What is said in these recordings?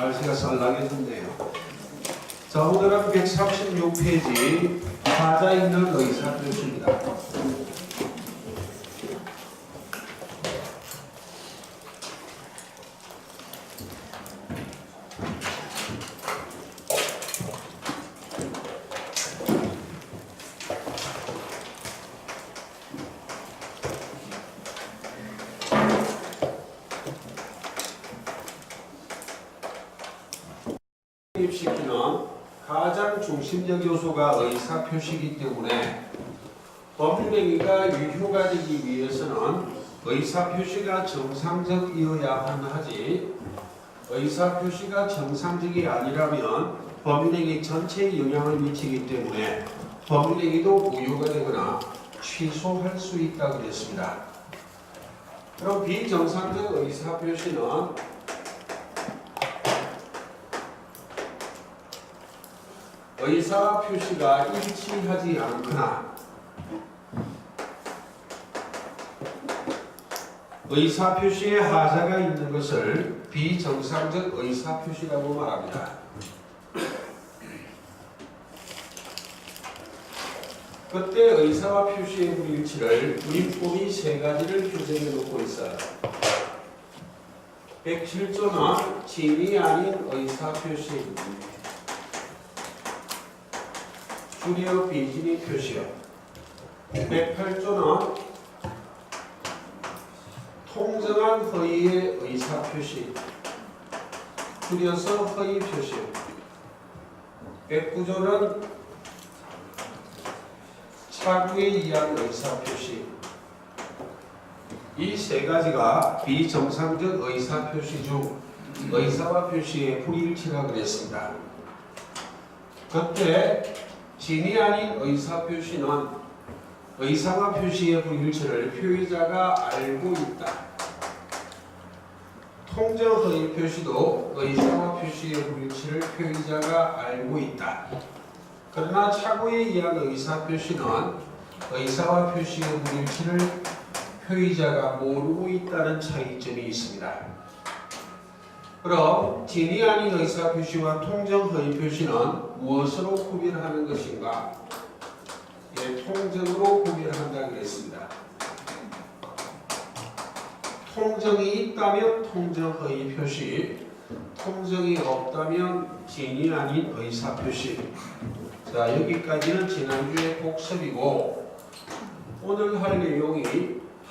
날씨가 쌀랑해졌네요. 자, 오늘은 136페이지 하자 있는 의사표시입니다. 시키는 가장 중심적 요소가 의사표시이기 때문에 법률행위가 유효가 되기 위해서는 의사표시가 정상적이어야 하지 의사표시가 정상적이 아니라면 법률행위 전체에 영향을 미치기 때문에 법률행위도 무효가 되거나 취소할 수 있다고 그랬습니다. 그럼 비정상적 의사표시는 의사표시가 일치하지 않거나 의사표시에 하자가 있는 것을 비정상적 의사표시라고 말합니다. 그때 의사와 표시의 불일치를 민법이 세 가지를 규정해 놓고 있어요. 107조는 진이 아닌 의사표시, 줄여 비진이 표시요. 108조는 통정한 허위의 의사표시, 줄여서 허위 표시요. 109조는 차구에 의한 의사표시. 이 세 가지가 비정상적 의사표시 중 의사와 표시의 불일치라 그랬습니다. 그때 진이 아닌 의사표시는 의사와 표시의 불일치를 표의자가 알고 있다. 통정 허위 표시도 의사와 표시의 불일치를 표의자가 알고 있다. 그러나 착오에 의한 의사표시는 의사와 표시의 불일치를 표의자가 모르고 있다는 차이점이 있습니다. 그럼 진이 아닌 의사표시와 통정 허위 표시는 무엇으로 구별하는 것인가? 예, 통정으로 구별한다 그랬습니다. 통정이 있다면 통정 허위 표시, 통정이 없다면 진이 아닌 의사표시. 자, 여기까지는 지난주의 복습이고 오늘 할 내용이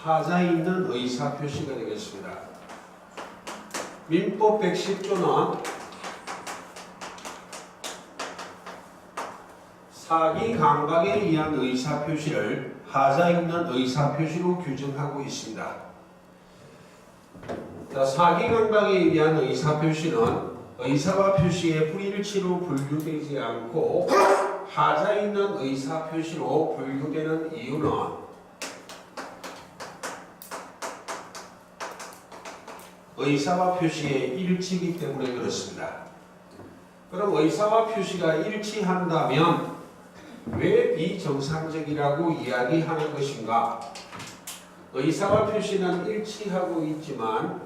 하자 있는 의사표시가 되겠습니다. 민법 110조는 사기 강박에 의한 의사표시를 하자 있는 의사표시로 규정하고 있습니다. 자, 사기 강박에 의한 의사표시는 의사와 표시의 불일치로 분류되지 않고 하자 있는 의사표시로 분류되는 이유는 의사와 표시의 일치이기 때문에 그렇습니다. 그럼 의사와 표시가 일치한다면 왜 비정상적이라고 이야기하는 것인가? 의사와 표시는 일치하고 있지만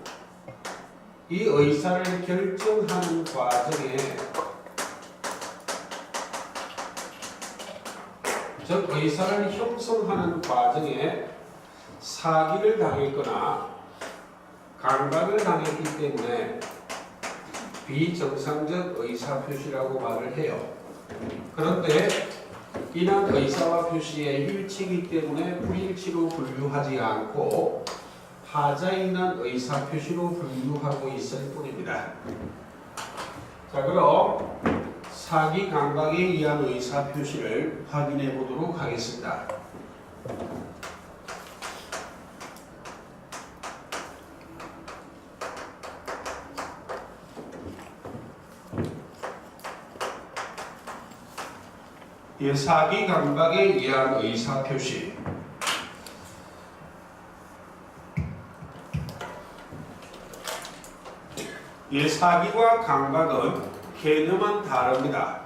이 의사를 결정하는 과정에, 즉 의사를 형성하는 과정에 사기를 당했거나 강박을 당했기 때문에 비정상적 의사표시라고 말을 해요. 그런데 이는 의사와 표시의 일치이기 때문에 불일치로 분류하지 않고 하자 있는 의사표시로 분류하고 있을 뿐입니다. 자, 그럼 사기 강박에 의한 의사표시를 확인해 보도록 하겠습니다. 사기 강박에 의한 의사표시. 사기와 강박은 개념은 다릅니다.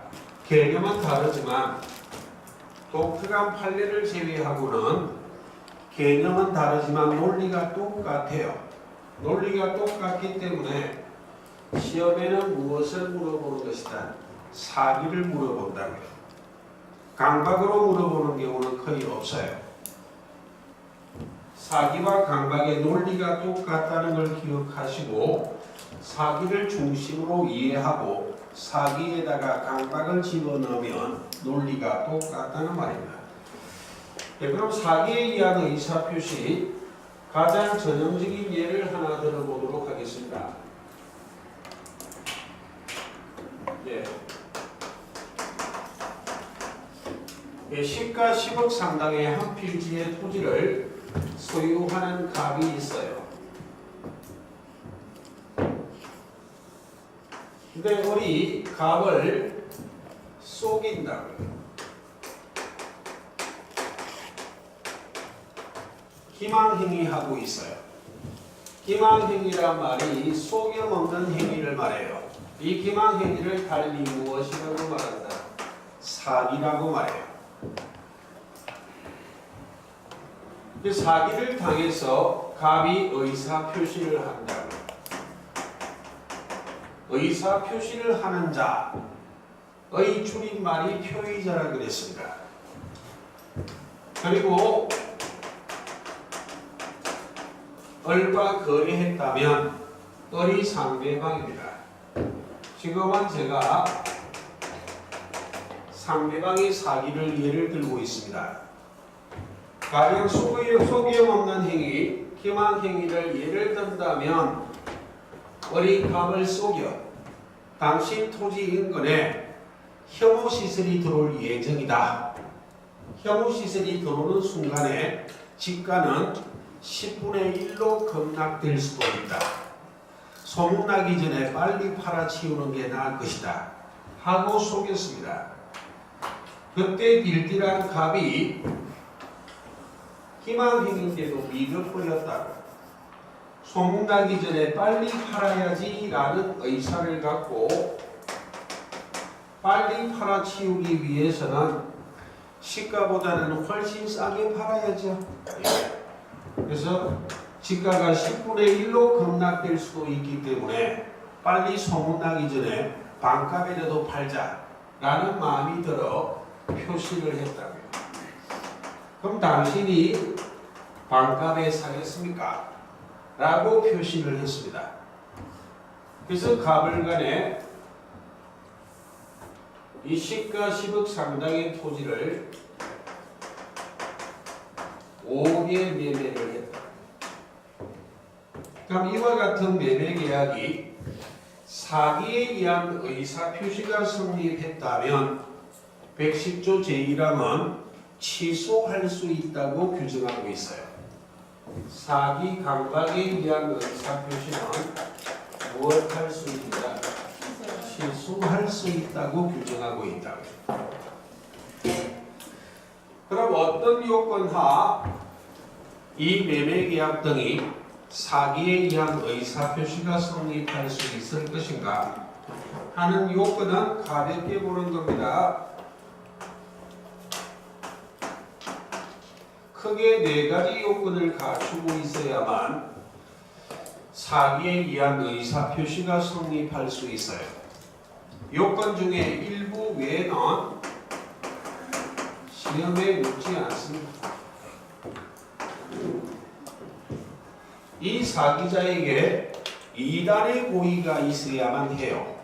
개념은 다르지만 독특한 판례를 제외하고는 개념은 다르지만 논리가 똑같아요. 논리가 똑같기 때문에 시험에는 무엇을 물어보는 것이다? 사기를 물어본다고요. 강박으로 물어보는 경우는 거의 없어요. 사기와 강박의 논리가 똑같다는 걸 기억하시고 사기를 중심으로 이해하고 사기에다가 강박을 집어넣으면 논리가 똑같다는 말입니다. 네, 그럼 사기에 의한 의사표시 가장 전형적인 예를 하나 들어보도록 하겠습니다. 예. 예, 시가 10억 상당의 한 필지의 토지를 소유하는 갑이 있어요. 근데 우리 갑을 속인다고요. 기망행위 하고 있어요. 기망행위란 말이 속여먹는 행위를 말해요. 이 기망행위를 달리 무엇이라고 말한다? 사기라고 말해요. 사기를 당해서 갑이 의사표시를 한다고. 의사표시를 하는 자의 줄임말이 표의자라 그랬습니다. 그리고 을과 거래했다면 을이 상대방입니다. 지금은 제가 상대방의 사기를 예를 들고 있습니다. 가령 속임없는 행위, 기망행위를 예를 든다면 을이 갑을 속여 당신 토지 인근에 혐오시설이 들어올 예정이다. 혐오시설이 들어오는 순간에 지가는 10분의 1로 급락될 수도 있다. 소문나기 전에 빨리 팔아치우는 게 나을 것이다. 하고 속였습니다. 그때 딜딜한 갑이 희망행위인데도 믿어버렸다고. 소문나기 전에 빨리 팔아야지 라는 의사를 갖고 빨리 팔아치우기 위해서는 시가보다는 훨씬 싸게 팔아야죠. 그래서 지가가 10분의 1로 급락될 수도 있기 때문에 빨리 소문나기 전에 반값이라도 팔자라는 마음이 들어 표시를 했다고요. 그럼 당신이 반값에 사겠습니까? 라고 표시를 했습니다. 그래서 갑을 간에 이 시가 10억 상당의 토지를 5억에 매매를 했다. 그럼 이와 같은 매매 계약이 사기에 의한 의사표시가 성립했다면 110조 제1항은 취소할 수 있다고 규정하고 있어요. 사기, 강박에 의한 의사표시는 무엇할 수 있다? 취소할 수 있다고 규정하고 있다. 그럼 어떤 요건하 이 매매계약 등이 사기에 의한 의사표시가 성립할 수 있을 것인가 하는 요건은 가볍게 보는 겁니다. 크게 4가지 요건을 갖추고 있어야만 사기에 의한 의사표시가 성립할 수 있어요. 요건 중에 일부 외에는 시험에 묻지 않습니다. 이 사기자에게 2단의 고의가 있어야만 해요.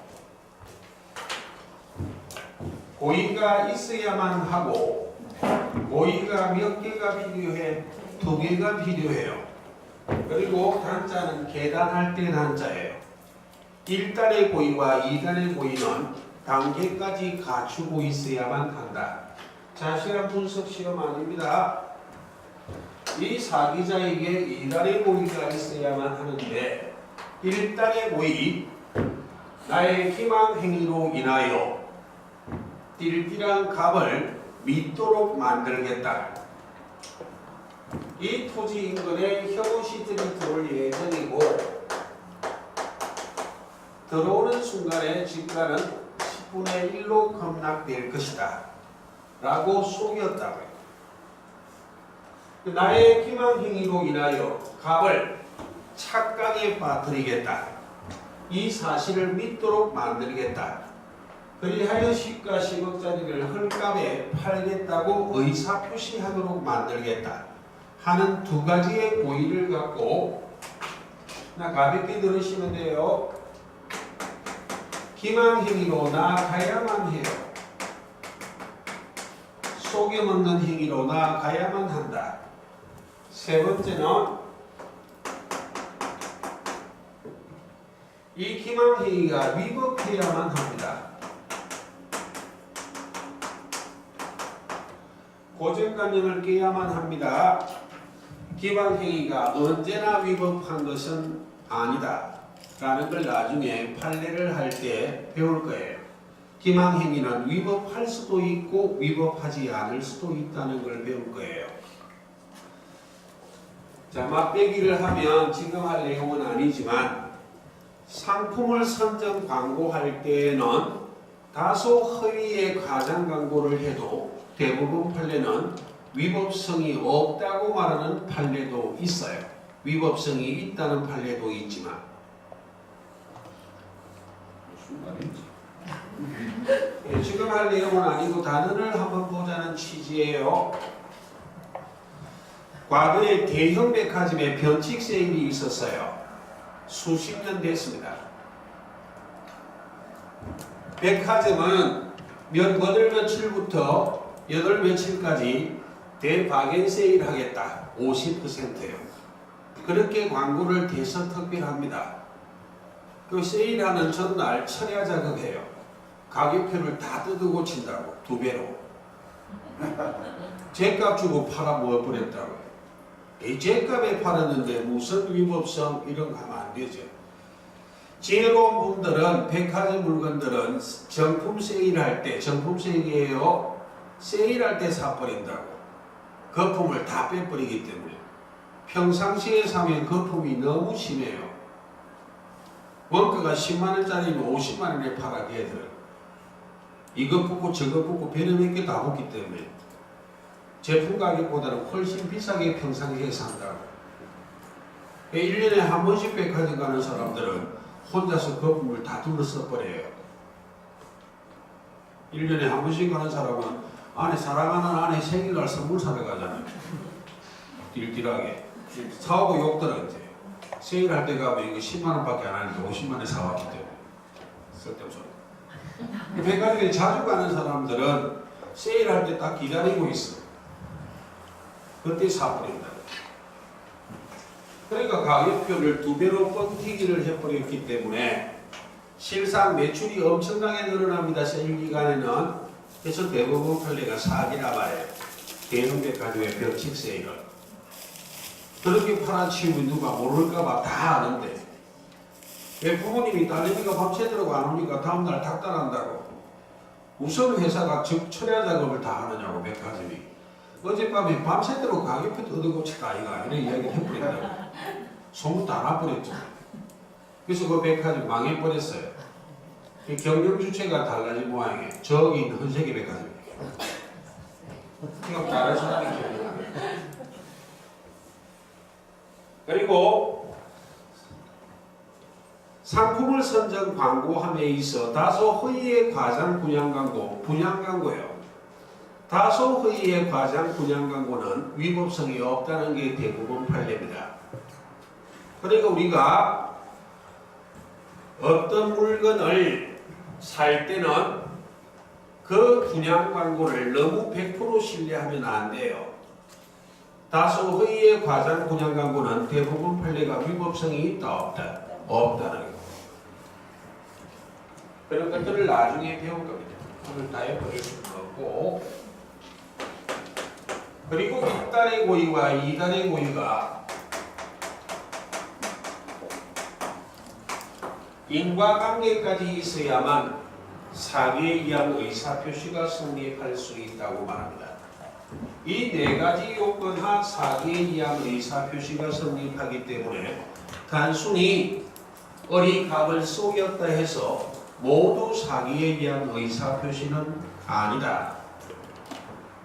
고의가 있어야만 하고 고의가 몇 개가 필요해? 2개가 필요해요. 그리고 단자는 계단할 때 단자예요. 1단의 고의와 2단의 고의는 단계까지 갖추고 있어야만 한다. 자세한 분석 시험 아닙니다. 이 사기자에게 2단의 고의가 있어야만 하는데 1단의 고의, 나의 희망 행위로 인하여 띨띨한 갑을 믿도록 만들겠다. 이 토지 인근에 혐오시들이 들어올 예정이고 들어오는 순간에 지가는 10분의 1로 급락될 것이다 라고 속였다고요. 나의 기망행위로 인하여 갑을 착각에 빠뜨리겠다. 이 사실을 믿도록 만들겠다. 그리하여 10과 10억짜리를 헐값에 팔겠다고 의사표시하도록 만들겠다 하는 두 가지의 고의를 갖고 가볍게 들으시면 돼요. 기망행위로 나아가야만 해요. 속여먹는 행위로 나아가야만 한다. 세 번째는 이 기망행위가 위법해야만 합니다. 고정관념을 깨야만 합니다. 기망행위가 언제나 위법한 것은 아니다 라는 걸 나중에 판례를 할 때 배울 거예요. 기망행위는 위법할 수도 있고 위법하지 않을 수도 있다는 걸 배울 거예요. 자, 맛배기를 하면 지금 할 내용은 아니지만 상품을 선정 광고할 때에는 다소 허위의 과장 광고를 해도 대부분 판례는 위법성이 없다고 말하는 판례도 있어요. 위법성이 있다는 판례도 있지만 무슨 말인지 지금 할 내용은 아니고 단어를 한번 보자는 취지예요. 과거에 대형 백화점에 변칙 세일이 있었어요. 수십 년 됐습니다. 백화점은 몇 며칠부터 8 며칠까지 대바겐 세일 하겠다. 50%예요. 그렇게 광고를 대서특별합니다. 그 세일하는 전날 철야 작업해요. 가격표를 다 뜯어고친다고 2배로. 제값 주고 팔아 먹어버렸다고. 이 제값에 팔았는데 무슨 위법성 이런 거 하면 안 되죠. 지혜로운 분들은 백화점 물건들은 정품 세일할 때, 정품 세일이에요. 세일할 때 사버린다고. 거품을 다 빼버리기 때문에. 평상시에 사면 거품이 너무 심해요. 원가가 10만원짜리면 50만원에 팔아 걔들은. 이거 붙고 저거 붙고 배는 몇 개 다 붙기 때문에 제품 가격보다는 훨씬 비싸게 평상시에 산다고. 1년에 한 번씩 백화점 가는 사람들은 혼자서 거품을 다 둘러써 버려요. 1년에 한 번씩 가는 사람은 안에 살아가는 안에 생일날 선물 사러 가잖아요. 딜딜하게. 사오고 욕들어 이제. 세일할 때 가면 이거 10만원밖에 안 하는데 50만원에 사왔기 때문에. 쓸데없어. 백화점에 자주 가는 사람들은 세일할 때 딱 기다리고 있어. 그때 사버린다. 그러니까 가격표를 2배로 뻥튀기를 해버렸기 때문에 실상 매출이 엄청나게 늘어납니다. 세일 기간에는. 그래서 대부분 판례가 사기라 말해요. 대형 백화점의 벽식 세일을. 그렇게 팔아치우면 누가 모를까봐 다 아는데 왜 부모님이 딸내미가 밤새도록 안 오니까 다음날 닥달한다고. 우선 회사가 철야 작업을 다 하느냐고 백화점이. 어젯밤에 밤새도록 가격표 뜯어고칠까 아이가 이런 이야기를 해버린다고. 소문 다 나버렸죠. 그래서 그 백화점 망해버렸어요. 경영 주체가 달라진 모양이에요. 저기 있는 헌세계 백화점이에요. 그럼 다른 사람이 경영하는. 그리고 상품을 선정 광고함에 있어 다소 허위의 과장 분양 광고, 분양 광고예요. 다소 허위의 과장 분양 광고는 위법성이 없다는 게 대부분 판례입니다. 그러니까 우리가 어떤 물건을 살 때는 그 분양 광고를 너무 100% 신뢰하면 안 돼요. 다소 허위의 과장 분양 광고는 대부분 판례가 위법성이 있다 없다? 없다는 거예요. 그런 것들을 나중에 배울 겁니다. 오늘 다 해버릴 수는 없고. 그리고 1단의 고의와 2단의 고의가 인과관계까지 있어야만 사기에 의한 의사표시가 성립할 수 있다고 말합니다. 이 4가지 요건 하 사기에 의한 의사표시가 성립하기 때문에 단순히 어리값을 속였다 해서 모두 사기에 의한 의사표시는 아니다.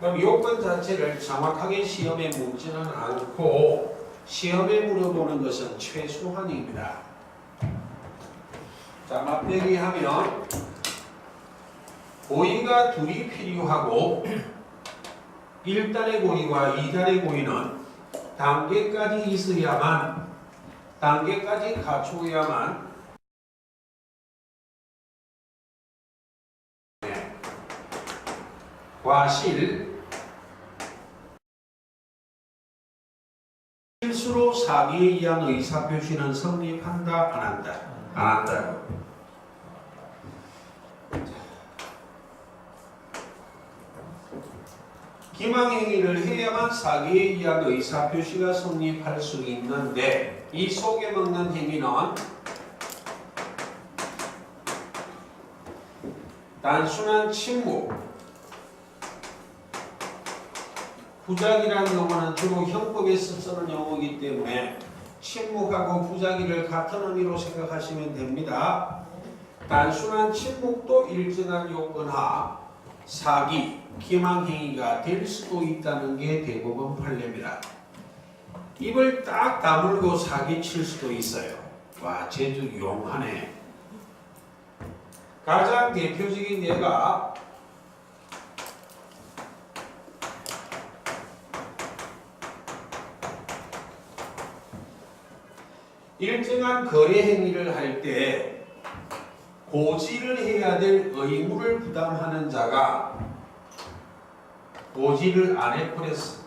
그럼 요건 자체를 정확하게 시험에 묻지는 않고 시험에 물어보는 것은 최소한입니다. 자, 맞대기 하면 고의가 둘이 필요하고 1단의 고의와 2단의 고의는 단계까지 있어야만, 단계까지 갖추어야만 과실 실수로 사기에 의한 의사표시는 성립한다, 안 한다? 안 한다고. 기망행위를 해야만 사기에 의한 의사표시가 성립할 수 있는데, 이 속에 먹는 행위는 단순한 침묵, 부작이라는 용어는 주로 형법에서 쓰는 용어이기 때문에 침묵하고 부작위를 같은 의미로 생각하시면 됩니다. 단순한 침묵도 일정한 요건하 사기, 기망행위가 될 수도 있다는 게 대법원 판례입니다. 입을 딱 다물고 사기칠 수도 있어요. 와, 제주 용하네. 가장 대표적인 예가 일정한 거래 행위를 할 때 고지를 해야 될 의무를 부담하는 자가 고지를 안 해버렸어.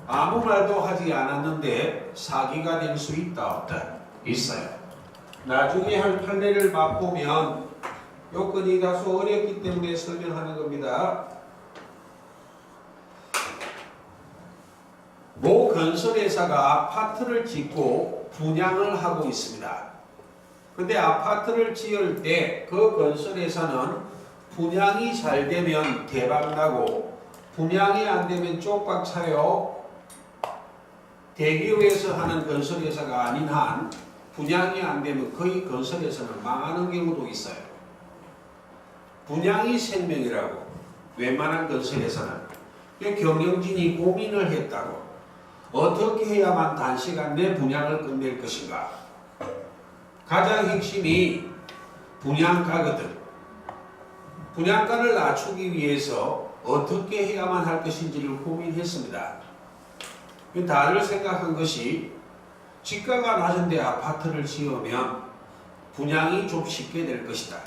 아무 말도 하지 않았는데 사기가 될 수 있다, 없다? 있어요. 나중에 할 판례를 맛보면 요건이 다소 어렵기 때문에 설명하는 겁니다. 모 건설회사가 아파트를 짓고 분양을 하고 있습니다. 근데 아파트를 지을 때 그 건설회사는 분양이 잘 되면 대박나고 분양이 안 되면 쪽박 차요. 대기업에서 하는 건설회사가 아닌 한 분양이 안 되면 거의 건설회사는 망하는 경우도 있어요. 분양이 생명이라고 웬만한 건설회사는. 경영진이 고민을 했다고. 어떻게 해야만 단시간 내 분양을 끝낼 것인가? 가장 핵심이 분양가거든. 분양가를 낮추기 위해서 어떻게 해야만 할 것인지를 고민했습니다. 다들 생각한 것이 지가가 낮은데 아파트를 지으면 분양이 좀 쉽게 될 것이다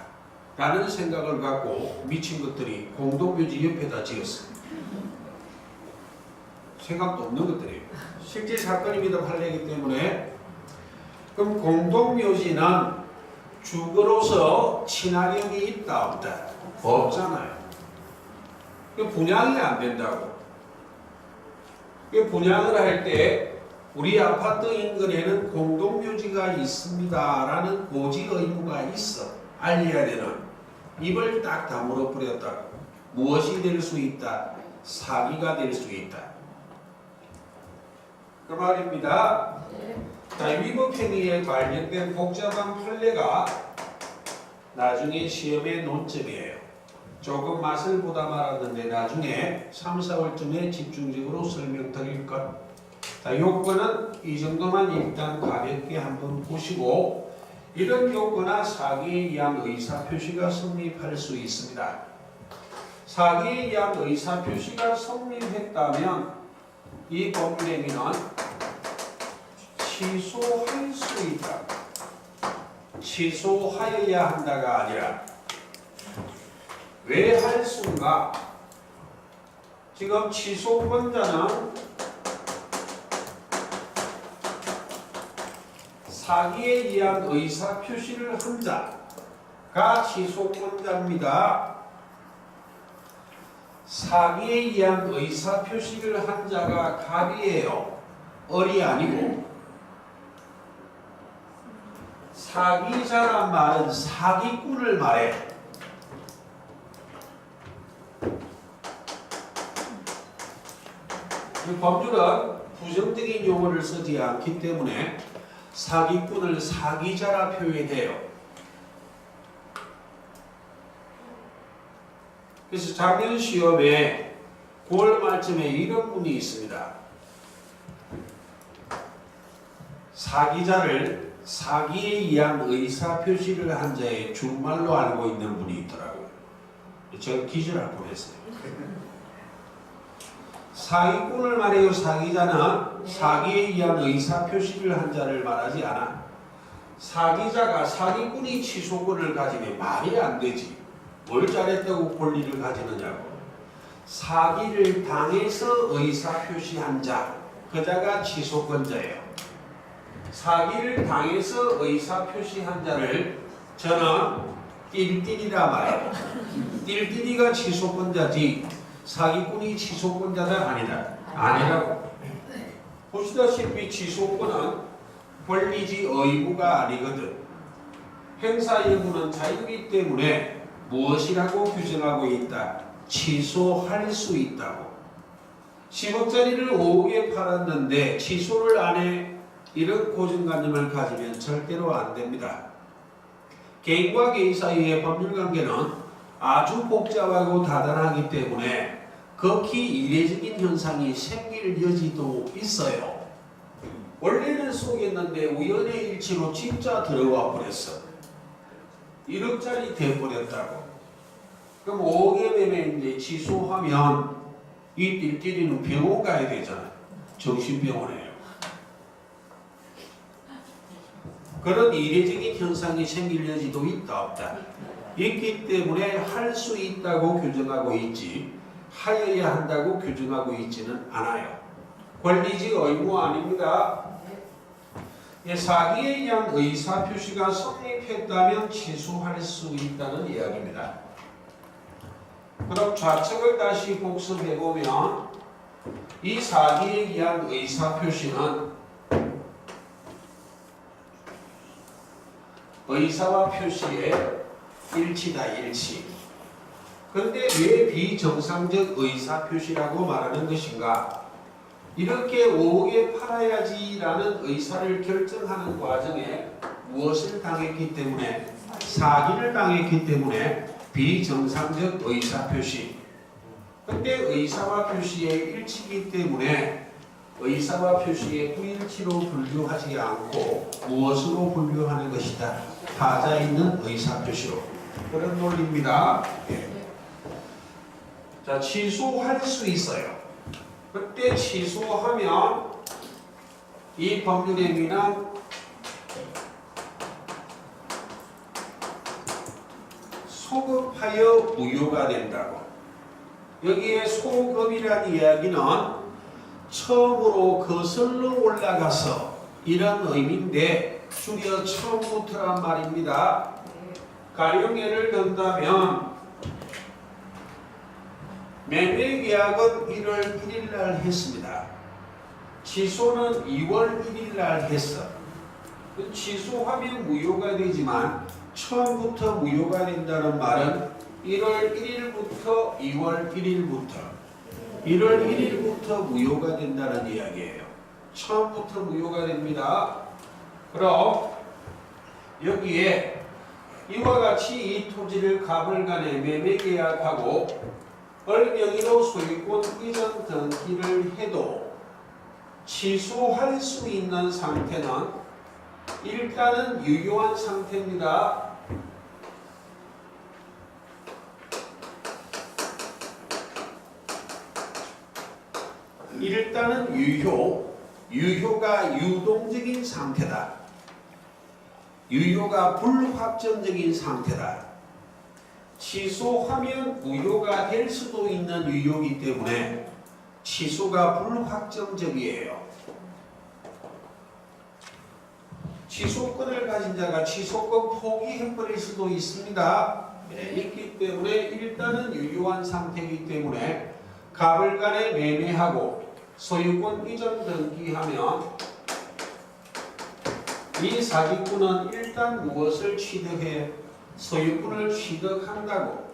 라는 생각을 갖고 미친 것들이 공동묘지 옆에다 지었습니다. 생각도 없는 것들이에요. 실제 사건입니다. 판례이기 때문에. 그럼 공동묘지는 주거로서 친화력이 있다, 없다? 없잖아요. 분양이 안 된다고. 분양을 할 때 우리 아파트 인근에는 공동묘지가 있습니다 라는 고지 의무가 있어. 알려야 되는. 입을 딱 다물어 버렸다고. 무엇이 될 수 있다? 사기가 될 수 있다. 그 말입니다. 자, 위법행위에 관련된 복잡한 판례가 나중에 시험의 논점이에요. 조금 맛을 보다 말았는데 나중에 3, 4월쯤에 집중적으로 설명드릴 것. 자, 요건은 이 정도만 일단 가볍게 한번 보시고, 이런 요건은 사기에 의한 의사표시가 성립할 수 있습니다. 사기에 의한 의사표시가 성립했다면 이 법률행위는 취소할 수 있다. 취소하여야 한다가 아니라 왜 할 수인가? 지금 취소권자는 사기에 의한 의사표시를 한 자가 취소권자입니다. 사기에 의한 의사표시를 한 자가 갑이에요. 을이 아니고. 사기자란 말은 사기꾼을 말해. 이 법률은 부정적인 용어를 쓰지 않기 때문에 사기꾼을 사기자라 표현해요. 그래서 작년 시험에 9월 말쯤에 이런 문이 있습니다. 사기자를 사기에 의한 의사표시를 한 자의 준말로 알고 있는 분이 있더라고요. 제가 기절할 뻔했어요. 사기꾼을 말해요. 사기자는 사기에 의한 의사표시를 한 자를 말하지 않아. 사기자가 사기꾼이 취소권을 가지면 말이 안 되지. 뭘 잘했다고 권리를 가지느냐고. 사기를 당해서 의사표시한 자, 그 자가 취소권자예요. 사기를 당해서 의사표시한 자를 저는 띨띨이라 말해요. 띨띨이가 취소권자지 사기꾼이 취소권자가 아니라고. 보시다시피 취소권은 권리지 의무가 아니거든. 행사 여부는 자유이기 때문에 무엇이라고 규정하고 있다? 취소할 수 있다고. 10억짜리를 5억에 팔았는데 취소를 안 해. 이런 고정관념을 가지면 절대로 안 됩니다. 개인과 개인 사이의 법률관계는 아주 복잡하고 다단하기 때문에 극히 이례적인 현상이 생길 여지도 있어요. 원래는 속였는데 우연의 일치로 진짜 들어와 버렸어. 1억짜리 돼버렸다고. 그럼 5억의 매매인데 취소하면 이 띨띨이는 병원 가야 되잖아요. 정신병원에요. 그런 이례적인 현상이 생길 여지도 있다 없다. 있기 때문에 할 수 있다고 규정하고 있지 하여야 한다고 규정하고 있지는 않아요. 권리지 의무 아닙니다. 사기에 의한 의사표시가 성립했다면 취소할 수 있다는 이야기입니다. 그럼 좌측을 다시 복습해보면 이 사기에 의한 의사표시는 의사와 표시의 일치다. 일치. 그런데 왜 비정상적 의사표시라고 말하는 것인가? 이렇게 5억에 팔아야지라는 의사를 결정하는 과정에 무엇을 당했기 때문에? 사기를 당했기 때문에 비정상적 의사표시. 그런데 의사와 표시의 일치이기 때문에 의사와 표시의 불일치로 분류하지 않고 무엇으로 분류하는 것이다? 타자 있는 의사표시로. 그런 논리입니다. 자, 취소할 수 있어요. 그때 취소하면 이 법률행위는 소급하여 무효가 된다고. 여기에 소급이라는 이야기는 처음으로 거슬러 올라가서 이런 의미인데 줄여 처음부터란 말입니다. 가령 예를 든다면 매매계약은 1월 1일 날 했습니다. 취소는 2월 1일 날 했어. 취소하면 무효가 되지만 처음부터 무효가 된다는 말은 1월 1일부터 2월 1일부터 1월 1일부터 무효가 된다는 이야기예요. 처음부터 무효가 됩니다. 그럼 여기에 이와 같이 이 토지를 가불간에 매매계약하고 을명의로 소유권 이전 등기를 해도 취소할 수 있는 상태는 일단은 유효한 상태입니다. 일단은 유효가 유동적인 상태다. 유효가 불확정적인 상태다. 취소하면 무효가 될 수도 있는 유효이기 때문에 취소가 불확정적이에요. 취소권을 가진 자가 취소권 포기해버릴 수도 있습니다. 있기 때문에 일단은 유효한 상태이기 때문에 가불간에 매매하고 소유권 이전 등기하면 이 사기꾼은 일단 무엇을 취득해? 소유권을 취득한다고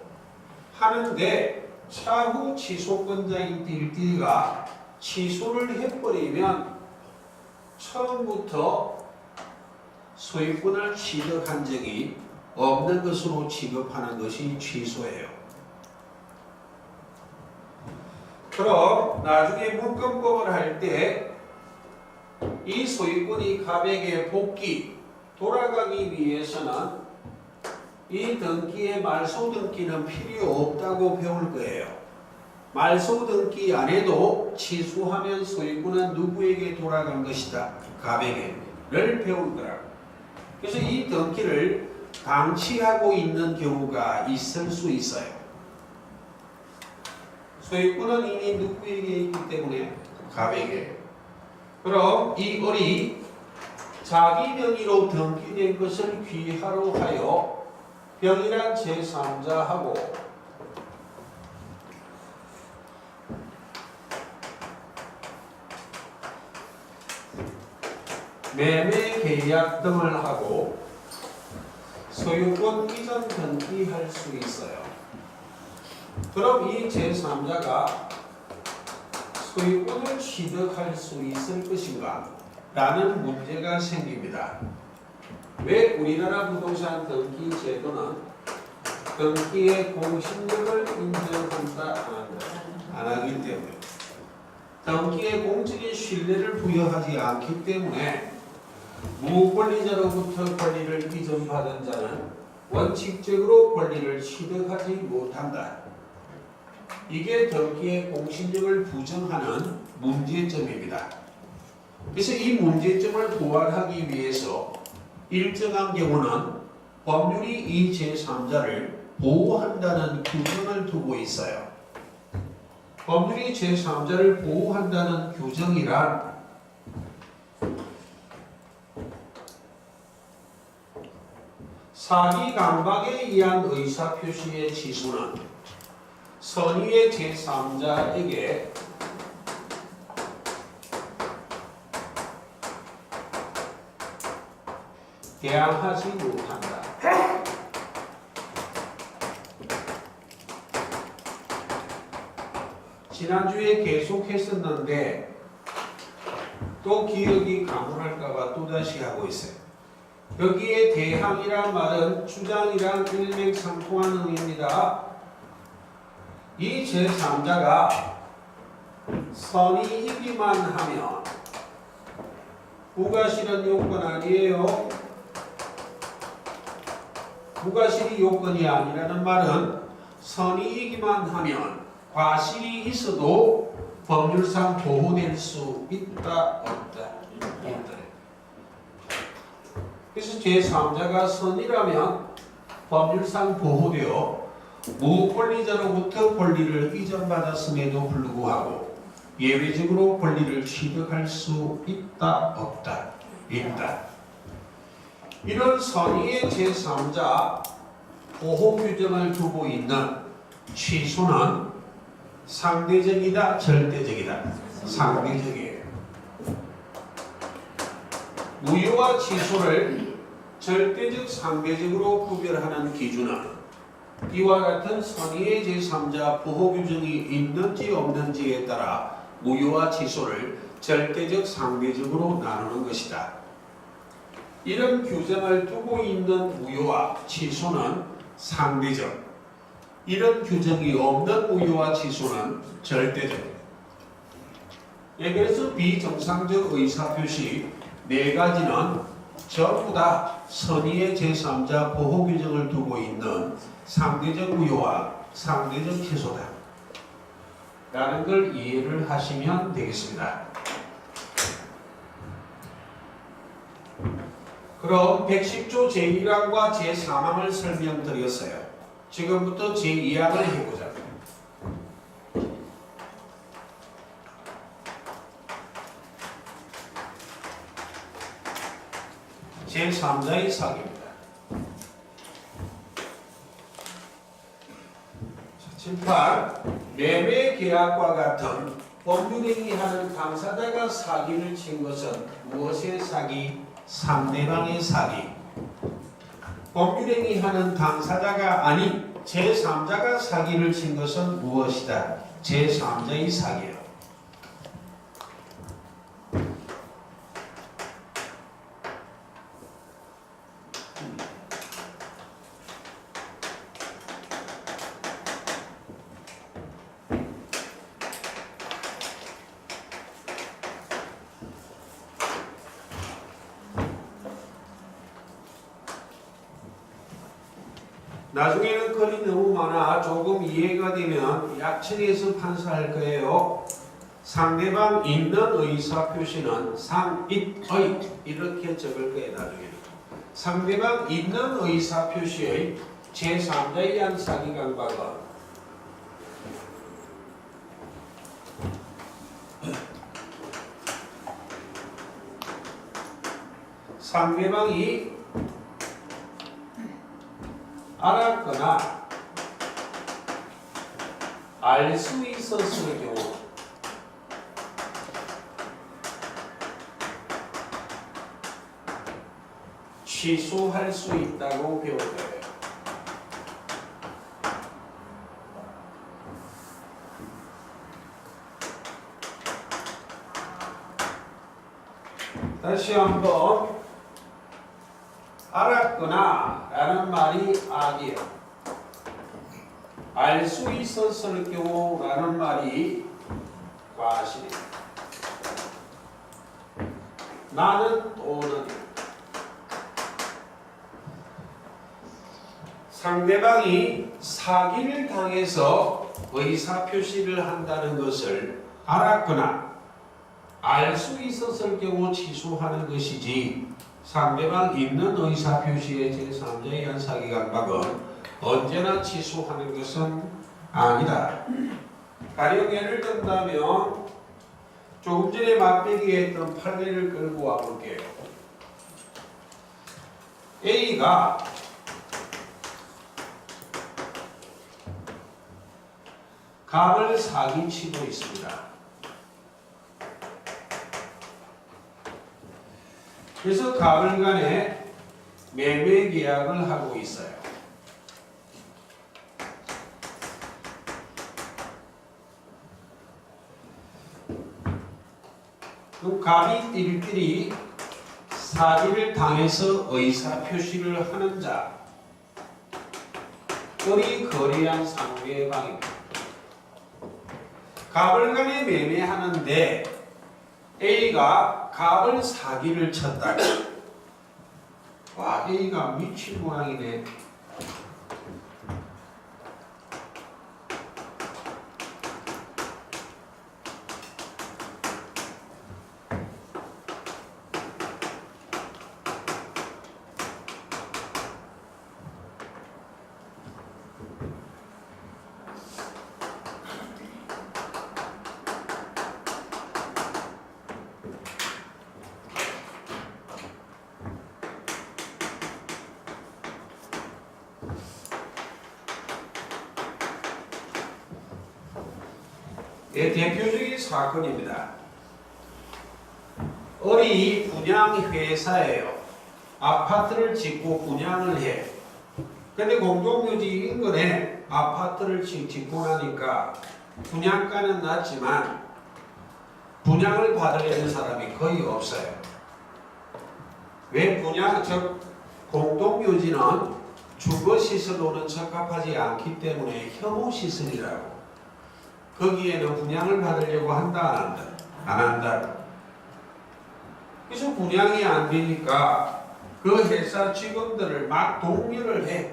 하는데 차후 취소권자인 딜딜가 취소를 해버리면 처음부터 소유권을 취득한 적이 없는 것으로 취급하는 것이 취소예요. 그럼 나중에 물권법을 할 때 이 소유권이 갑에게 복귀 돌아가기 위해서는 이 등기의 말소 등기는 필요 없다고 배울 거예요. 말소 등기 안에도 취소하면 소유권은 누구에게 돌아간 것이다. 갑에게를 배울 거라고. 그래서 이 등기를 방치하고 있는 경우가 있을 수 있어요. 소유권은 이미 누구에게 있기 때문에 갑에게. 그럼 이 을이 자기 명의로 등기된 것을 귀하로 하여 병이란 제3자하고 매매 계약 등을 하고 소유권 이전 등기할 수 있어요. 그럼 이 제3자가 소유권을 취득할 수 있을 것인가? 라는 문제가 생깁니다. 왜 우리나라 부동산 등기 제도는 등기의 공신력을 인정한다 안 한다? 안 하기 때문에 등기의 공적인 신뢰를 부여하지 않기 때문에 무권리자로부터 권리를 이전받은 자는 원칙적으로 권리를 취득하지 못한다. 이게 등기의 공신력을 부정하는 문제점입니다. 그래서 이 문제점을 보완하기 위해서 일정한 경우는 법률이 이 제3자를 보호한다는 규정을 두고 있어요. 법률이 제3자를 보호한다는 규정이란 사기 강박에 의한 의사표시의 취소는 선의의 제3자에게 대항하지 못한다. 지난주에 계속했었는데 또 기억이 가물할까봐 또다시 하고 있어요. 여기에 대항이란 말은 주장이란 일맥상통하는 의미입니다. 이 제3자가 선의이기만 하면 부가실은 요건 아니에요. 부가실이 요건이 아니라는 말은 선의이기만 하면 과실이 있어도 법률상 보호될 수 있다 없다. 있다. 그래서 제3자가 선이라면 법률상 보호되어 무권리자로부터 권리를 이전받았음에도 불구하고 예외적으로 권리를 취득할 수 있다 없다. 있다. 이런 선의의 제3자 보호 규정을 두고 있는 취소는 상대적이다, 절대적이다. 상대적이에요. 무효와 취소를 절대적, 상대적으로 구별하는 기준은 이와 같은 선의의 제3자 보호 규정이 있는지 없는지에 따라 무효와 취소를 절대적, 상대적으로 나누는 것이다. 이런 규정을 두고 있는 무효와 취소는 상대적, 이런 규정이 없는 무효와 취소는 절대적. 그래서 비정상적 의사표시 네 가지는 전부 다 선의의 제3자 보호 규정을 두고 있는 상대적 무효와 상대적 취소다. 라는 걸 이해를 하시면 되겠습니다. 그럼 110조 제1항과 제3항을 설명드렸어요. 지금부터 제2항을 해보자. 제3자의 사기입니다. 7.8 매매 계약과 같은 법률행위하는 당사자가 사기를 친 것은 무엇의 사기? 상대방의 사기. 법률행위하는 당사자가 아닌 제3자가 사기를 친 것은 무엇이다? 제3자의 사기예요. 나중에는 글이 너무 많아 조금 이해가 되면 약층에서 판사할 거예요. 상대방 있는 의사표시는 상잇의 이렇게 적을 거예요. 나중에는 상대방 있는 의사표시의 제3자에 의한 사기 강박은 상대방이 알았거나 알 수 있었을 경우 취소할 수 있다고 배울 거예요. 다시 한번 알았거나 라는 말이 악이에요. 알 수 있었을 경우 라는 말이 과실이에요. 나는 또는 상대방이 사기를 당해서 의사표시를 한다는 것을 알았거나 알 수 있었을 경우 취소하는 것이지 상대방 있는 의사표시의 제3자에 의한 사기 강박은 언제나 취소하는 것은 아니다. 가령 예를 든다면 조금 전에 맞배기 했던 판례를 끌고 와볼게요. A가 갑을 사기치고 있습니다. 그래서 갑을 간에 매매 계약을 하고 있어요. 그럼 갑이 띨띨이 사기를 당해서 의사표시를 하는 자, 을이 거래한 상대방입니다. 갑을 간에 매매하는데 A가 갑을 사기를 쳤다. 와, A가 미친 모양이네. 대표적인 사건입니다. 을이 분양회사예요. 아파트를 짓고 분양을 해. 근데 공동묘지 인근에 아파트를 짓고 나니까 분양가는 낮지만 분양을 받으려는 사람이 거의 없어요. 왜 공동묘지는 주거시설로는 적합하지 않기 때문에 혐오시설이라고. 거기에는 분양을 받으려고 한다, 안 한다? 안 한다. 그래서 분양이 안 되니까 그 회사 직원들을 막 동료를 해.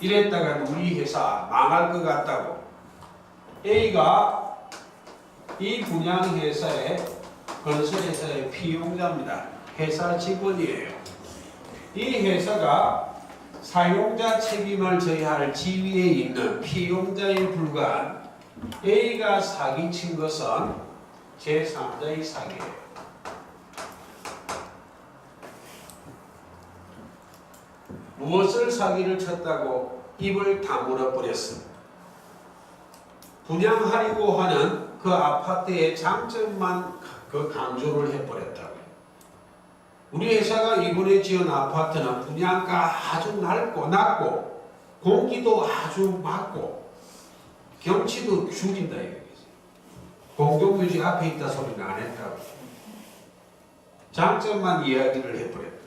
이랬다가 우리 회사 망할 것 같다고. A가 이 분양회사의 건설회사의 피용자입니다. 회사 직원이에요. 이 회사가 사용자 책임을 져야 할 지위에 있는 피용자에 불과한 A가 사기친 것은 제3자의 사기예요. 무엇을 사기를 쳤다고? 입을 다물어 버렸습니다. 분양하려고 하는 그 아파트의 장점만 강조를 해버렸다고요. 우리 회사가 이번에 지은 아파트는 분양가 아주 낮고 공기도 아주 맑고 경치도 죽인다 이거지. 공동묘지 앞에 있다 소리는 안 했다고. 장점만 이야기를 해버렸다.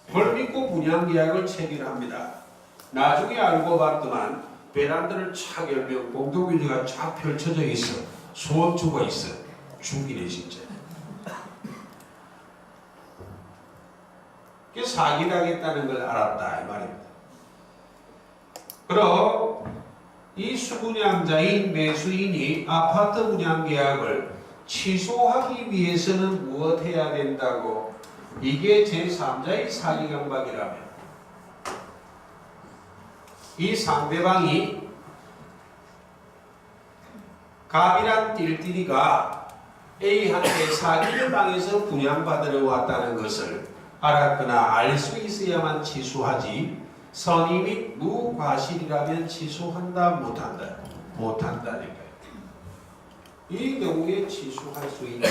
그걸 믿고 분양계약을 체결합니다. 나중에 알고 봤더만 베란다를 쫙 열면 공동묘지가 쫙 펼쳐져 있어. 수업주가 있어. 죽이네 진짜. 사기당했다는 걸 알았다 이 말입니다. 그럼 이 수분양자인 매수인이 아파트 분양계약을 취소하기 위해서는 무엇 해야 된다고? 이게 제3자의 사기강박이라면 이 상대방이 갑이란 띨띨이가 A한테 사기를 당해서 분양받으러 왔다는 것을 알았거나 알 수 있어야만 취소하지, 선의 및 무과실이라면 취소한다 못한다? 못한다니까요. 이 경우에 취소할 수 있다.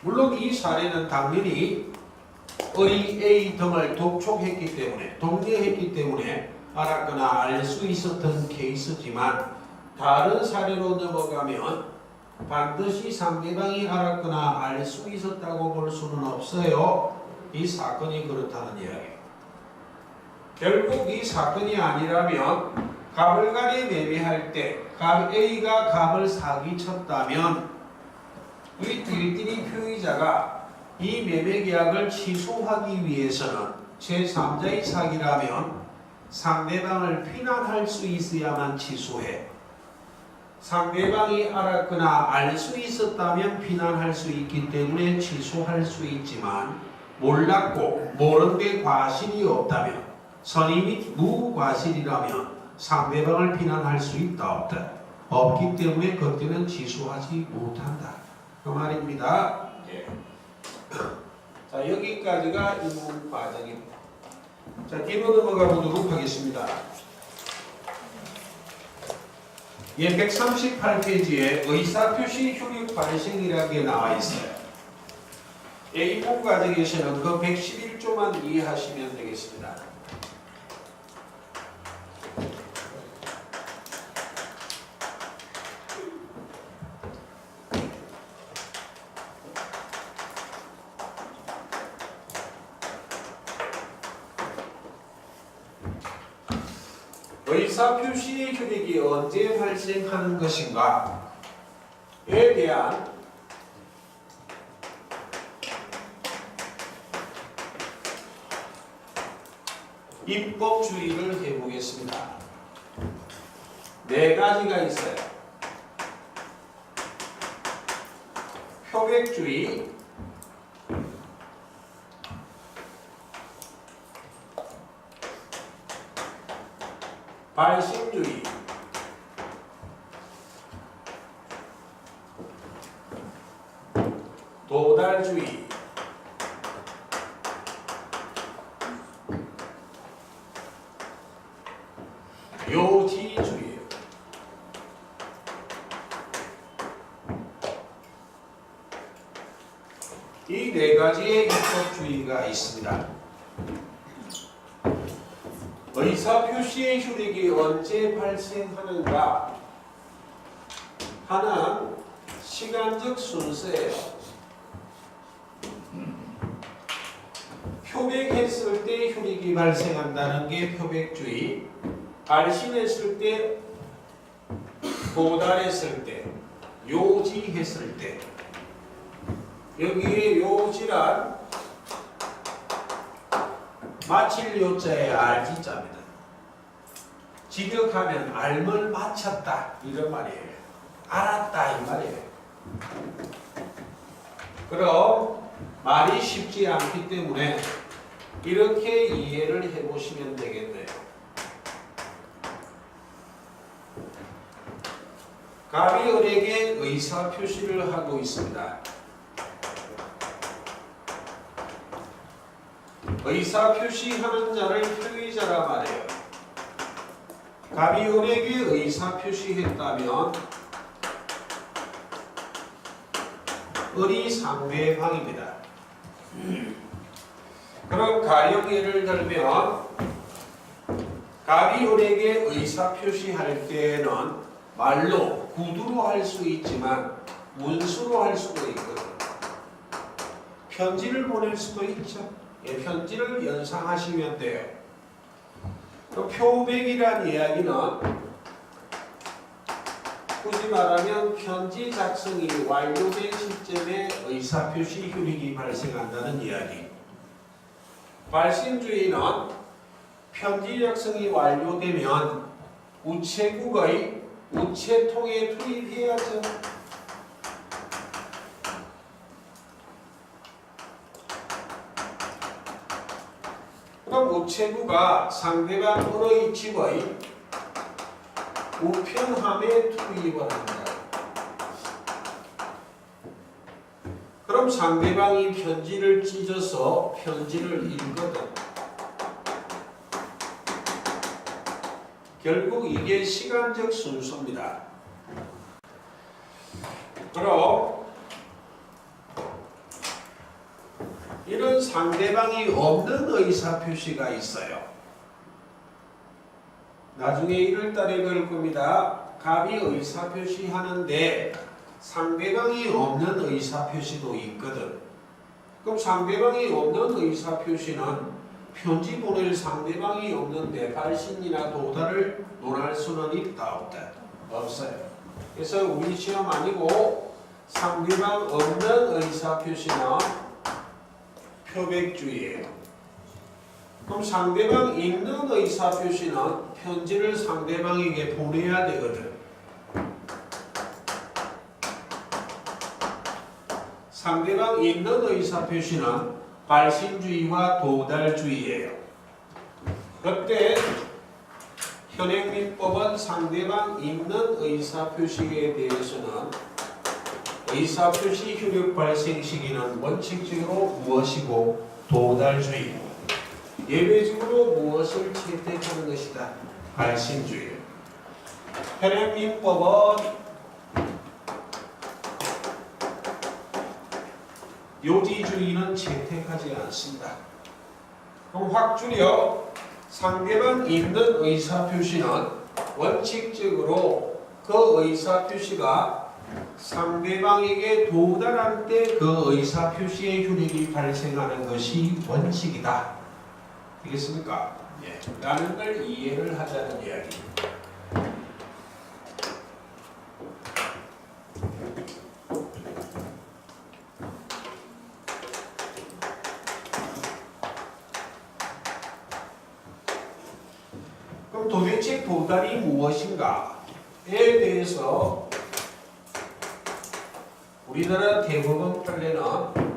물론 이 사례는 당연히 의 A 등을 독촉했기 때문에, 독려했기 때문에 알았거나 알 수 있었던 케이스지만 다른 사례로 넘어가면 반드시 상대방이 알았거나 알 수 있었다고 볼 수는 없어요. 이 사건이 그렇다는 이야기예요. 결국 이 사건이 아니라면 갑을 간에 매매할 때 갑 A가 갑을 사기쳤다면 이 띨띨이 표의자가 이 매매 계약을 취소하기 위해서는 제3자의 사기라면 상대방을 피난할 수 있어야만 취소해. 상대방이 알았거나 알 수 있었다면 피난할 수 있기 때문에 취소할 수 있지만 몰랐고 모른 데 과실이 없다면, 선의 및 무과실이라면 상대방을 피난할 수 있다 없다? 없기 때문에 그때는 취소하지 못한다. 그 말입니다. 예. 자, 여기까지가 입문 과정입니다. 자, 뒤로 넘어가 보도록 하겠습니다. 예, 138페이지에 의사표시 효력 발생이라는 게 나와 있어요. 예, 입문 과정에서는 그 111조만 이해하시면 되겠습니다. 의사표시의 효력이 언제 발생하는 것인가에 대한 입법주의를 해보겠습니다. 네 가지가 있어요. 표백주의, 발심주의, 도달주의, 요지주의. 이 네 가지의 입법주의가 있습니다. 의사표시의 효력이 언제 발생하는가 하는 시간적 순서예요. 표백했을 때 효력이 발생한다는 게 표백주의, 발신했을 때, 도달했을 때, 요지했을 때. 여기에 요지란 마칠 요자에 알지자입니다. 직역하면 알면 마쳤다 이런 말이에요. 알았다 이 말이에요. 그럼 말이 쉽지 않기 때문에 이렇게 이해를 해보시면 되겠네요. 갑이 을에게 의사표시를 하고 있습니다. 의사표시하는 자를 표의자라 말해요. 갑이 을에게 의사표시했다면 을이 상대방입니다. 그럼 가령 예를 들면 갑이 을에게 의사표시할 때에는 말로 구두로 할 수 있지만 문수로 할 수도 있거든요. 편지를 보낼 수도 있죠. 예, 편지를 연상하시면 돼요. 그 표백이란 이야기는 굳이 말하면 편지 작성이 완료된 시점에 의사표시 효력이 발생한다는 이야기. 발신주의는 편지 작성이 완료되면 우체국의 우체통에 투입해야죠. 그럼 우체국가 상대방의 집의 우편함에 투입을 합니다. 그럼 상대방이 편지를 찢어서 편지를 읽거든. 결국 이게 시간적 순서입니다. 그럼 이런 상대방이 없는 의사표시가 있어요. 나중에 1월달에 그럴 겁니다. 갑이 의사표시 하는데 상대방이 없는 의사표시도 있거든. 그럼 상대방이 없는 의사표시는 편지 보낼 상대방이 없는데 발신이나 도달을 논할 수는 있다 없다? 없어요. 그래서 우리 시험 아니고 상대방 없는 의사표시는 표백주의예요. 그럼 상대방 있는 의사표시는 편지를 상대방에게 보내야 되거든. 상대방 있는 의사표시는 발신주의와 도달주의예요. 그때 현행민법은 상대방 있는 의사표시에 대해서는 의사표시 효력 발생 시기는 원칙적으로 무엇이고 도달주의, 예외적으로 무엇을 채택하는 것이다. 발신주의. 현행민법은 요지주의는 채택하지 않습니다. 그럼 확 줄여 상대방 있는 의사표시는 원칙적으로 그 의사표시가 상대방에게 도달할 때 그 의사표시의 효력이 발생하는 것이 원칙이다. 되겠습니까? 예. 라는 걸 이해를 하자는 이야기입니다. 그럼 도대체 도달이 무엇인가에 대해서 우리나라 대법원 판례는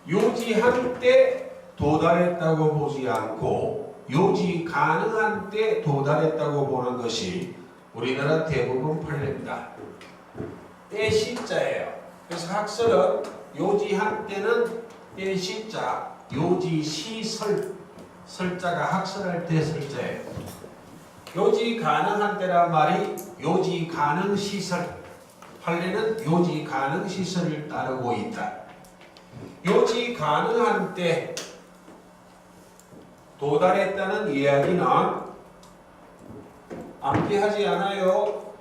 요지한 때 도달했다고 보지 않고 요지 가능한 때 도달했다고 보는 것이 우리나라 대부분 판례입니다. 때 시자예요. 그래서 학설은 요지한 때는 때 시자, 요지 시설, 설자가 학설할 때 설자예요. 요지 가능한 때란 말이 요지 가능 시설, 판례는 요지 가능 시설을 따르고 있다. 요지 가능한 때 도달했다는 이야기는 암기하지 않아요.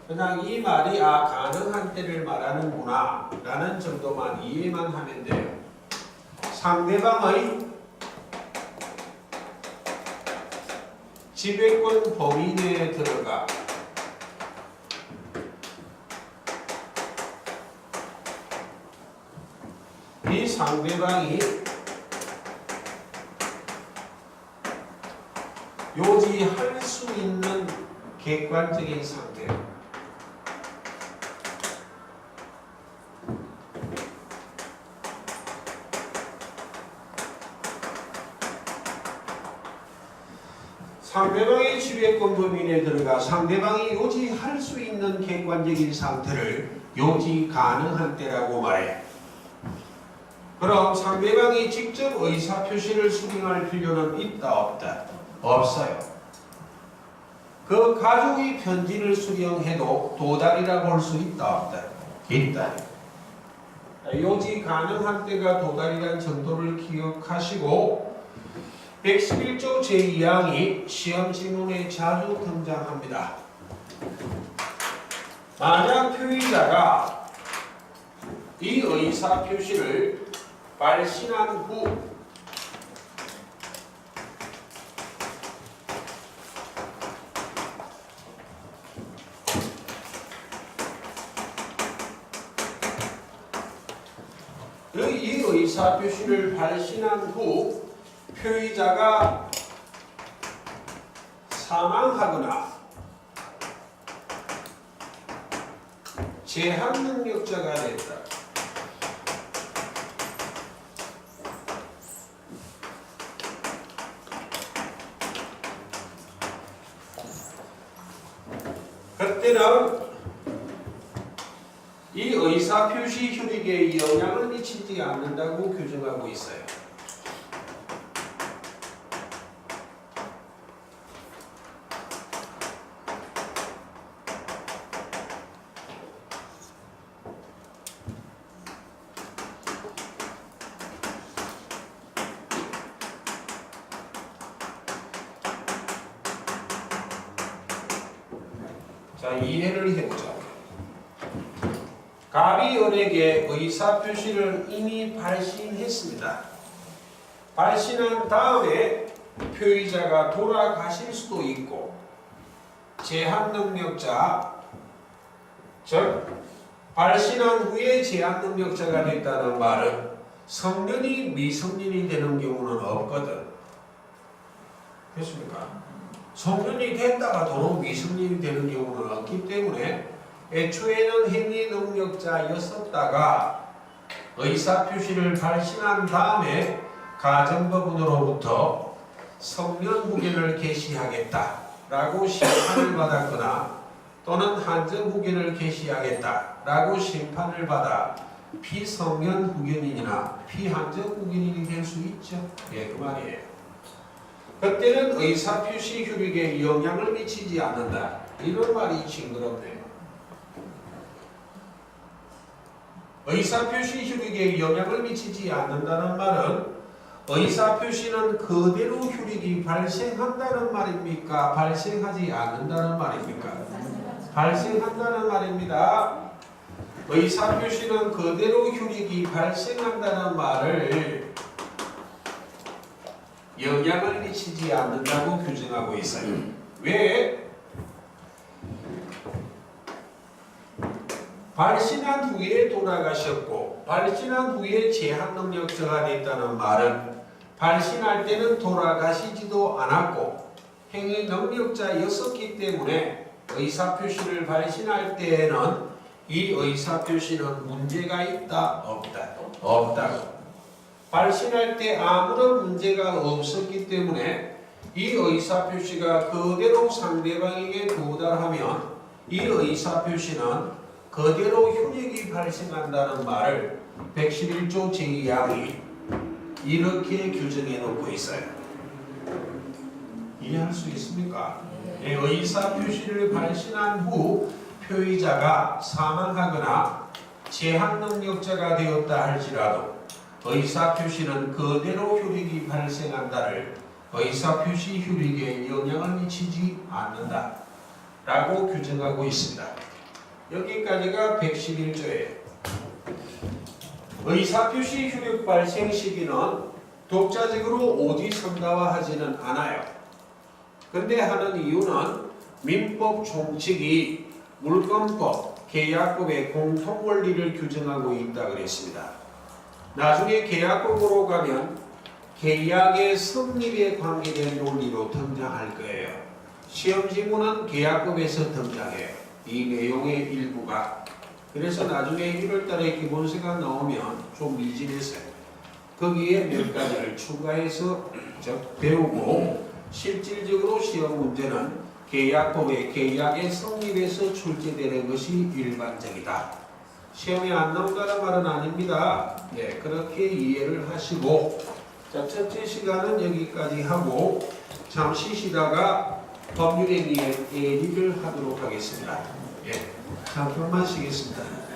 그냥 이 말이 가능한 때를 말하는구나 라는 정도만 이해만 하면 돼요. 상대방의 지배권 범위 내에 들어가 이 상대방이 요지할 수 있는 객관적인 상태, 상대방의 지배권 범위 내에 들어가 상대방이 요지할 수 있는 객관적인 상태를 요지 가능한 때라고 말해. 그럼 상대방이 직접 의사표시를 수행할 필요는 있다 없다? 없어요. 그 가족이 편지를 수령해도 도달이라고 할 수 있다 없다? 있다. 요지 가능한 때가 도달이라는 정도를 기억하시고 111조 제2항이 시험 지문에 자주 등장합니다. 만약 표의자가 이 의사 표시를 발신한 후 이 의사 표시를 발신한 후 표의자가 사망하거나 제한 능력자가 됐다. 그때는 이 의사 표시 효력에 영향을 미치지 않는다고 규정하고 있어요. 자, 이해를 해보자. 갑이 을에게 의사표시를 이미 발신했습니다. 발신한 다음에 표의자가 돌아가실 수도 있고 제한능력자, 즉 발신한 후에 제한능력자가 됐다는 말은 성년이 미성년이 되는 경우는 없거든. 됐습니까? 성년이 됐다가 도로 미성년이 되는 경우는 없기 때문에 애초에는 행위 능력자였었다가 의사표시를 발신한 다음에 가정법원으로부터 성년 후견을 개시하겠다라고 심판을 받았거나 또는 한정 후견을 개시하겠다라고 심판을 받아 피성년 후견인이나 피한정 후견인이 될 수 있죠. 예, 그 말이에요. 그때는 의사표시 효력에 영향을 미치지 않는다. 이런 말이 징그럽네요. 의사표시 효력에 영향을 미치지 않는다는 말은 의사표시는 그대로 효력이 발생한다는 말입니까? 발생하지 않는다는 말입니까? 발생한다는 말입니다. 의사표시는 그대로 효력이 발생한다는 말을 영향을 미치지 않는다고 규정하고 있어요. 왜? 발신한 후에 돌아가셨고 발신한 후에 제한능력자가 됐다는 말은 발신할 때는 돌아가시지도 않았고 행위능력자였었기 때문에 의사표시를 발신할 때에는 이 의사표시는 문제가 있다? 없다? 없다고. 발신할 때 아무런 문제가 없었기 때문에 이 의사표시가 그대로 상대방에게 도달하면 이 의사표시는 그대로 효력이 발생한다는 말을 111조 제2항이 이렇게 규정해 놓고 있어요. 이해할 수 있습니까? 네, 의사표시를 발신한 후 표의자가 사망하거나 제한능력자가 되었다 할지라도 의사표시는 그대로 효력이 발생한다를 의사표시 효력에 영향을 미치지 않는다 라고 규정하고 있습니다. 여기까지가 111조예요. 의사표시 효력 발생 시기는 독자적으로 오지선다화하지는 않아요. 근데 하는 이유는 민법 총칙이 물권법, 계약법의 공통원리를 규정하고 있다 그랬습니다. 나중에 계약법으로 가면 계약의 성립에 관계된 논리로 등장할 거예요. 시험지문은 계약법에서 등장해요. 이 내용의 일부가. 그래서 나중에 1월달에 기본세가 나오면 좀 미진해서요. 거기에 몇 가지를 추가해서 배우고 실질적으로 시험 문제는 계약법의 계약의 성립에서 출제되는 것이 일반적이다. 시험에 안 나온다는 말은 아닙니다. 네, 그렇게 이해를 하시고 자, 첫째 시간은 여기까지 하고 잠시 쉬다가 법률에 대한 얘기를 하도록 하겠습니다. 예, 잠깐만 쉬겠습니다.